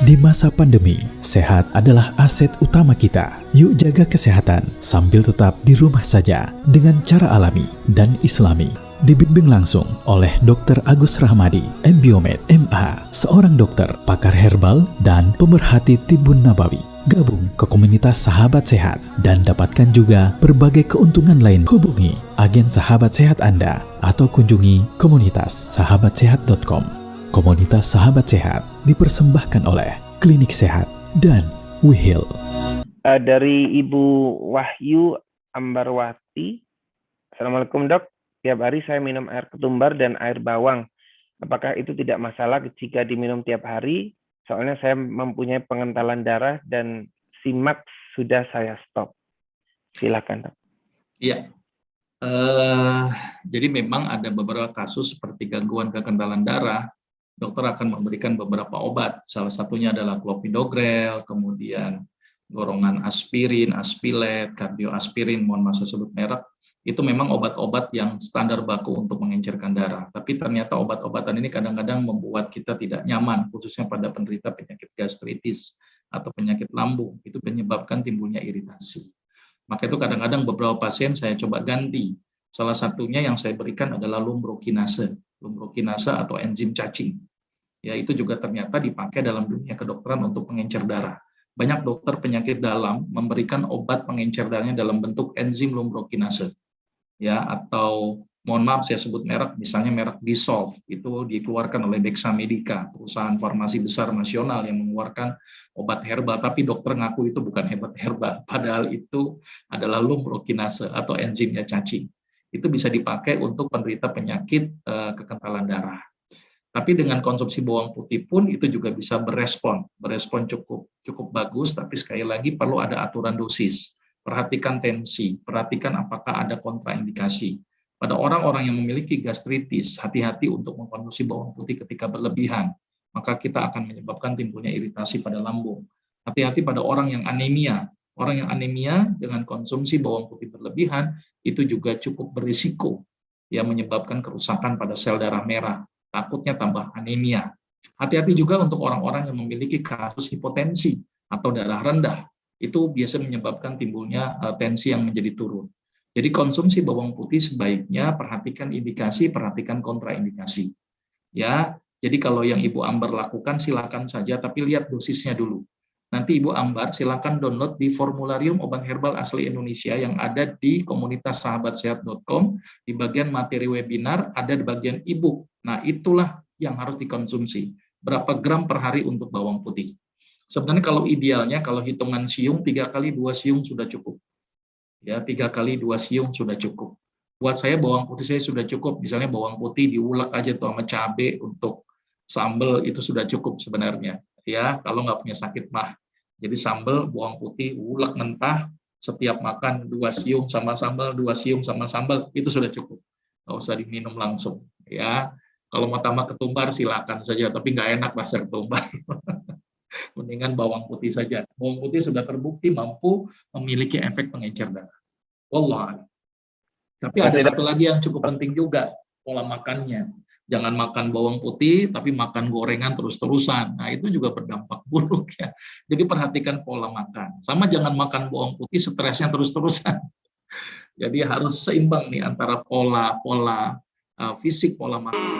Di masa pandemi, sehat adalah aset utama kita. Yuk jaga kesehatan sambil tetap di rumah saja dengan cara alami dan islami. Dibimbing langsung oleh Dr. Agus Rahmadi, MBiomed, MA, seorang dokter, pakar herbal, dan pemerhati Tibun Nabawi. Gabung ke komunitas Sahabat Sehat dan dapatkan juga berbagai keuntungan lain. Hubungi agen Sahabat Sehat Anda atau kunjungi komunitas sahabatsehat.com. Komunitas Sahabat Sehat dipersembahkan oleh Klinik Sehat dan Wihil. Dari Ibu Wahyu Ambarwati. Assalamualaikum dok, tiap hari saya minum air ketumbar dan air bawang. Apakah itu tidak masalah jika diminum tiap hari? Soalnya saya mempunyai pengentalan darah dan Simax sudah saya stop. Silakan dok. Iya, jadi memang ada beberapa kasus seperti gangguan kekentalan darah. Dokter akan memberikan beberapa obat. Salah satunya adalah clopidogrel, kemudian golongan aspirin, aspilet, kardioaspirin, mohon maaf saya sebut merek. Itu memang obat-obat yang standar baku untuk mengencerkan darah. Tapi ternyata obat-obatan ini kadang-kadang membuat kita tidak nyaman, khususnya pada penderita penyakit gastritis atau penyakit lambung. Itu menyebabkan timbulnya iritasi. Maka itu kadang-kadang beberapa pasien saya coba ganti. Salah satunya yang saya berikan adalah lumbrokinase atau enzim cacing. Ya, itu juga ternyata dipakai dalam dunia kedokteran untuk pengencer darah. Banyak dokter penyakit dalam memberikan obat pengencer darahnya dalam bentuk enzim lumbrokinase. Ya, atau mohon maaf saya sebut merek, misalnya merek Dissolve, itu dikeluarkan oleh Dexamedica, perusahaan farmasi besar nasional yang mengeluarkan obat herbal, tapi dokter ngaku itu bukan obat herbal, padahal itu adalah lumbrokinase atau enzimnya cacing. Itu bisa dipakai untuk penderita penyakit kekentalan darah. Tapi dengan konsumsi bawang putih pun itu juga bisa berespon cukup bagus, tapi sekali lagi perlu ada aturan dosis. Perhatikan tensi, perhatikan apakah ada kontraindikasi. Pada orang-orang yang memiliki gastritis, hati-hati untuk mengkonsumsi bawang putih ketika berlebihan, maka kita akan menyebabkan timbulnya iritasi pada lambung. Hati-hati pada orang yang anemia. Orang yang anemia dengan konsumsi bawang putih berlebihan itu juga cukup berisiko ya menyebabkan kerusakan pada sel darah merah. Takutnya tambah anemia. Hati-hati juga untuk orang-orang yang memiliki kasus hipotensi atau darah rendah. Itu biasa menyebabkan timbulnya tensi yang menjadi turun. Jadi konsumsi bawang putih sebaiknya perhatikan indikasi, perhatikan kontraindikasi. Ya, jadi kalau yang Ibu Ambar lakukan silakan saja, tapi lihat dosisnya dulu. Nanti Ibu Ambar silakan download di formularium obat herbal asli Indonesia yang ada di komunitas sahabatsehat.com. Di bagian materi webinar ada di bagian e-book. Nah, itulah yang harus dikonsumsi. Berapa gram per hari untuk bawang putih. Sebenarnya kalau idealnya, kalau hitungan siung, 3 kali 2 siung sudah cukup. Ya, 3 kali 2 siung sudah cukup. Buat saya bawang putih saya sudah cukup. Misalnya bawang putih diulek aja tuh sama cabai untuk sambal itu sudah cukup sebenarnya. Ya, kalau nggak punya sakit mah. Jadi sambal, bawang putih, ulek mentah, setiap makan 2 siung sama sambal, 2 siung sama sambal, itu sudah cukup. Nggak usah diminum langsung. Ya, kalau mau tambah ketumbar silakan saja, tapi nggak enak rasa ketumbar. Mendingan bawang putih saja. Bawang putih sudah terbukti mampu memiliki efek pengencer darah. Wallah. Tapi ada satu lagi yang cukup penting juga, pola makannya. Jangan makan bawang putih, tapi makan gorengan terus-terusan. Nah, itu juga berdampak buruk ya. Jadi perhatikan pola makan. Sama jangan makan bawang putih, stresnya terus-terusan. Jadi harus seimbang nih antara pola fisik, pola makan.